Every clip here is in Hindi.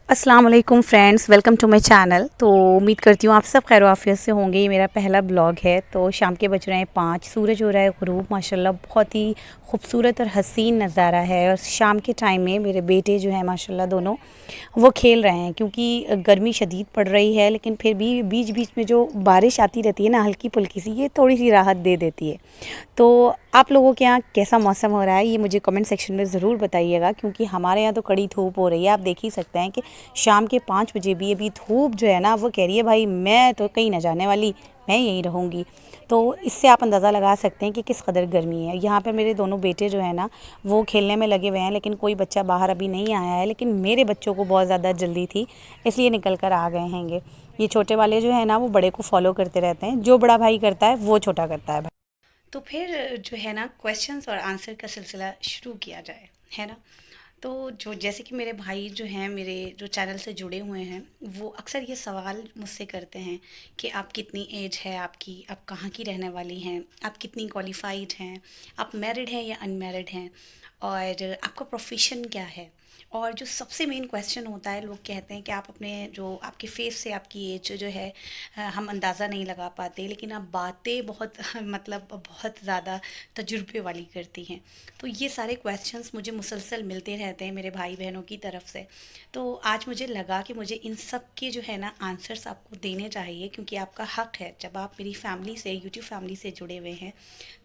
अस्सलाम वालेकुम friends, welcome to my channel. तो उम्मीद करती हूँ आप सब खैर आफियत से होंगे। ये मेरा पहला ब्लॉग है। तो शाम के बज रहे हैं 5, सूरज हो रहा है ग़ुरूब। माशाल्लाह बहुत ही खूबसूरत और हसीन नज़ारा है। और शाम के टाइम में मेरे बेटे जो हैं माशाल्लाह दोनों वो खेल रहे हैं, क्योंकि गर्मी शदीद पड़ रही है, लेकिन फिर भी बीच बीच में जो बारिश आती रहती है ना हल्की फुल्की सी, ये थोड़ी सी राहत दे देती है। तो आप लोगों के यहाँ कैसा मौसम हो रहा है ये मुझे कमेंट सेक्शन में ज़रूर बताइएगा, क्योंकि हमारे यहाँ तो कड़ी धूप हो रही है। आप देख ही सकते हैं कि शाम के 5 बजे भी अभी धूप जो है ना वो कह रही है भाई मैं तो कहीं ना जाने वाली, मैं यहीं रहूँगी। तो इससे आप अंदाज़ा लगा सकते हैं कि किस कदर गर्मी है। यहाँ पर मेरे दोनों बेटे जो है ना वो खेलने में लगे हुए हैं, लेकिन कोई बच्चा बाहर अभी नहीं आया है। लेकिन मेरे बच्चों को बहुत ज़्यादा जल्दी थी, इसलिए निकल कर आ गए हैंगे। ये छोटे वाले जो है ना वो बड़े को फॉलो करते रहते हैं, जो बड़ा भाई करता है वो छोटा करता है। तो फिर जो है ना क्वेश्चंस और आंसर का सिलसिला शुरू किया जाए, है ना। तो जो जैसे कि मेरे भाई जो हैं, मेरे जो चैनल से जुड़े हुए हैं, वो अक्सर ये सवाल मुझसे करते हैं कि आप कितनी एज है आपकी, आप कहाँ की रहने वाली हैं, आप कितनी क्वालिफाइड हैं, आप मैरिड हैं या अनमैरिड हैं, और आपका प्रोफेशन क्या है। और जो सबसे मेन क्वेश्चन होता है, लोग कहते हैं कि आप अपने जो आपके फेस से आपकी एज जो है हम अंदाज़ा नहीं लगा पाते, लेकिन आप बातें बहुत मतलब बहुत ज़्यादा तजुर्बे वाली करती हैं। तो ये सारे क्वेश्चंस मुझे मुसलसल मिलते रहते हैं मेरे भाई बहनों की तरफ से। तो आज मुझे लगा कि मुझे इन सब के जो है ना आंसर्स आपको देने चाहिए, क्योंकि आपका हक है। जब आप मेरी फैमिली से, यूट्यूब फैमिली से जुड़े हुए हैं,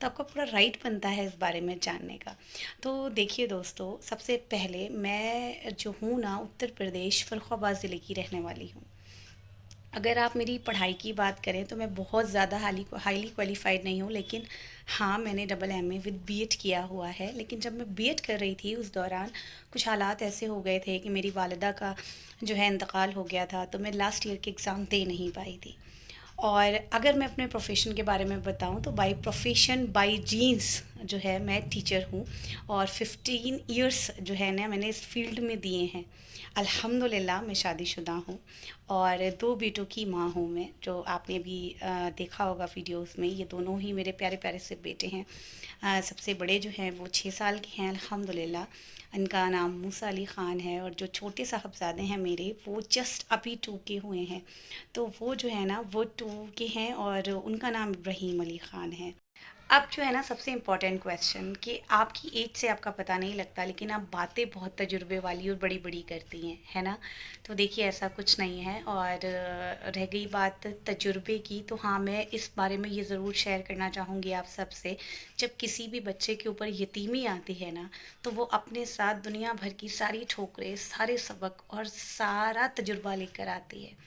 तो आपका पूरा राइट बनता है इस बारे में जानने का। तो देखिए दोस्तों, सबसे पहले मैं जो हूँ ना उत्तर प्रदेश फ़र्रुखाबाद ज़िले की रहने वाली हूँ। अगर आप मेरी पढ़ाई की बात करें तो मैं बहुत ज़्यादा हाईली क्वालिफाइड नहीं हूँ, लेकिन हाँ मैंने डबल एमए विद बीएड किया हुआ है। लेकिन जब मैं बीएड कर रही थी उस दौरान कुछ हालात ऐसे हो गए थे कि मेरी वालिदा का जो है इंतकाल हो गया था, तो मैं लास्ट ईयर के एग्ज़ाम दे नहीं पाई थी। और अगर मैं अपने प्रोफेशन के बारे में बताऊं तो बाय प्रोफेशन बाय जीन्स जो है मैं टीचर हूँ। और 15 इयर्स जो है ना मैंने इस फील्ड में दिए हैं। अल्हम्दुलिल्लाह मैं शादीशुदा हूँ और 2 बेटों की माँ हूँ मैं, जो आपने भी देखा होगा वीडियोस में। ये दोनों ही मेरे प्यारे प्यारे से बेटे हैं। सबसे बड़े जो हैं वो 6 साल के हैं अल्हम्दुलिल्लाह। इनका नाम मूसा अली ख़ान है, और जो छोटे साहबज़ादे हैं मेरे वो जस्ट अभी 2 के हुए हैं। तो वो जो है ना वो 2 के हैं, और उनका नाम इब्राहीम अली ख़ान है। अब जो है ना सबसे इम्पोर्टेंट क्वेश्चन कि आपकी एज से आपका पता नहीं लगता, लेकिन आप बातें बहुत तजुर्बे वाली और बड़ी बड़ी करती हैं, है ना। तो देखिए ऐसा कुछ नहीं है। और रह गई बात तजुर्बे की, तो हाँ मैं इस बारे में ये ज़रूर शेयर करना चाहूँगी आप सबसे। जब किसी भी बच्चे के ऊपर यतीमी आती है ना, तो वो अपने साथ दुनिया भर की सारी ठोकरें, सारे सबक और सारा तजुर्बा लेकर आती है।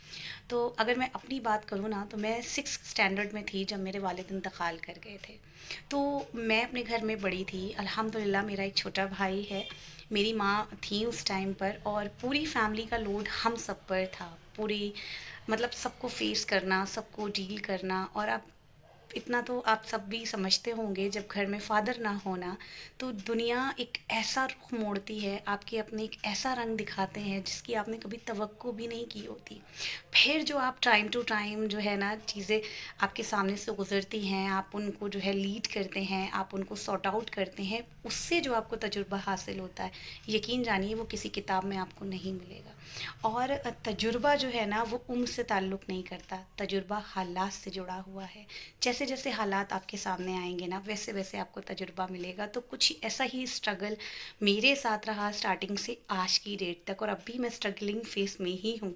तो अगर मैं अपनी बात करूँ ना, तो मैं 6th स्टैंडर्ड में थी जब मेरे वालिद इंतकाल कर गए थे। तो मैं अपने घर में बड़ी थी। अल्हम्दुलिल्लाह मेरा एक छोटा भाई है, मेरी माँ थी उस टाइम पर, और पूरी फैमिली का लोड हम सब पर था। पूरी मतलब सबको फेस करना, सबको डील करना। और अब इतना तो आप सब भी समझते होंगे, जब घर में फादर ना होना तो दुनिया एक ऐसा रुख मोड़ती है, आपके अपने एक ऐसा रंग दिखाते हैं जिसकी आपने कभी तवक्को भी नहीं की होती। फिर जो आप टाइम टू टाइम जो है ना चीज़ें आपके सामने से गुजरती हैं, आप उनको जो है लीड करते हैं, आप उनको सॉर्ट आउट करते हैं, उससे जो आपको तजुर्बा हासिल होता है, यकीन जानिए वो किसी किताब में आपको नहीं मिलेगा। और तजुर्बा जो है ना वो उम्र से ताल्लुक़ नहीं करता, तजुर्बा हालात से जुड़ा हुआ है। जैसे जैसे हालात आपके सामने आएंगे ना, वैसे वैसे आपको तजुर्बा मिलेगा। तो कुछ ऐसा ही स्ट्रगल मेरे साथ रहा स्टार्टिंग से आज की डेट तक, और अब भी मैं स्ट्रगलिंग फेस में ही हूँ।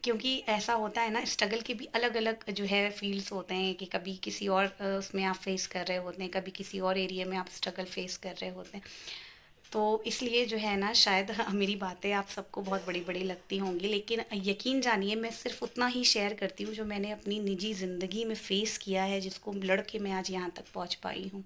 क्योंकि ऐसा होता है ना, स्ट्रगल के भी अलग अलग जो है फील्ड्स होते हैं, कि कभी किसी और उसमें आप फेस कर रहे होते हैं, कभी किसी और एरिया में आप स्ट्रगल फेस कर रहे होते हैं। तो इसलिए जो है ना शायद मेरी बातें आप सबको बहुत बड़ी बड़ी लगती होंगी, लेकिन यकीन जानिए मैं सिर्फ उतना ही शेयर करती हूँ जो मैंने अपनी निजी ज़िंदगी में फ़ेस किया है, जिसको लड़ के मैं आज यहाँ तक पहुँच पाई हूँ।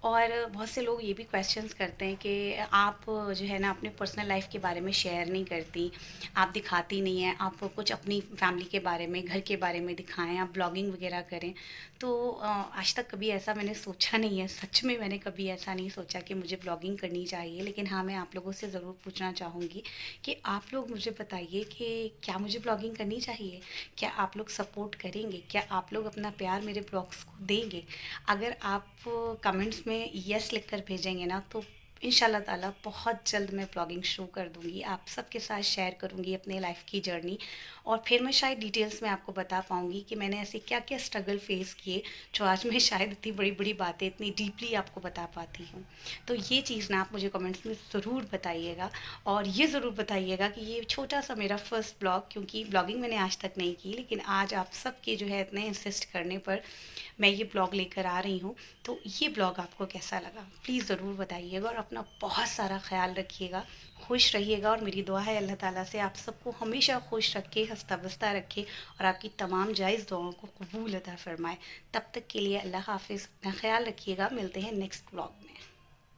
और बहुत से लोग ये भी क्वेश्चंस करते हैं कि आप जो है ना अपने पर्सनल लाइफ के बारे में शेयर नहीं करती, आप दिखाती नहीं हैं, आप कुछ अपनी फैमिली के बारे में, घर के बारे में दिखाएं, आप ब्लॉगिंग वगैरह करें। तो आज तक कभी ऐसा मैंने सोचा नहीं है, सच में मैंने कभी ऐसा नहीं सोचा कि मुझे ब्लॉगिंग करनी चाहिए। लेकिन हाँ मैं आप लोगों से ज़रूर पूछना चाहूँगी कि आप लोग मुझे बताइए कि क्या मुझे ब्लॉगिंग करनी चाहिए, क्या आप लोग सपोर्ट करेंगे, क्या आप लोग अपना प्यार मेरे ब्लॉग्स को देंगे। अगर आप कमेंट्स में यस लिख कर भेजेंगे ना, तो इंशाल्लाह ताला बहुत जल्द मैं ब्लॉगिंग शुरू कर दूँगी, आप सबके साथ शेयर करूँगी अपने लाइफ़ की जर्नी, और फिर मैं शायद डिटेल्स में आपको बता पाऊँगी कि मैंने ऐसे क्या-क्या स्ट्रगल फेस किए, जो आज मैं शायद इतनी बड़ी-बड़ी बातें इतनी डीपली आपको बता पाती हूँ। तो ये चीज़ ना आप मुझे कमेंट्स में ज़रूर बताइएगा, और ये ज़रूर बताइएगा कि ये छोटा-सा मेरा फर्स्ट ब्लॉग, क्योंकि ब्लॉगिंग मैंने आज तक नहीं की, लेकिन आज आप सबके जो है इतने इंसिस्ट करने पर मैं ये ब्लॉग लेकर आ रही हूँ। तो ये ब्लॉग आपको कैसा लगा प्लीज़ ज़रूर बताइएगा, और अपना बहुत सारा ख्याल रखिएगा, खुश रहिएगा, और मेरी दुआ है अल्लाह ताला से आप सबको हमेशा खुश रखे, हंसता बसता रखे, और आपकी तमाम जायज़ दुआओं को कबूल अता फ़रमाए। तब तक के लिए अल्लाह हाफ़िज़, अपना ख्याल रखिएगा, मिलते हैं नेक्स्ट ब्लॉग में।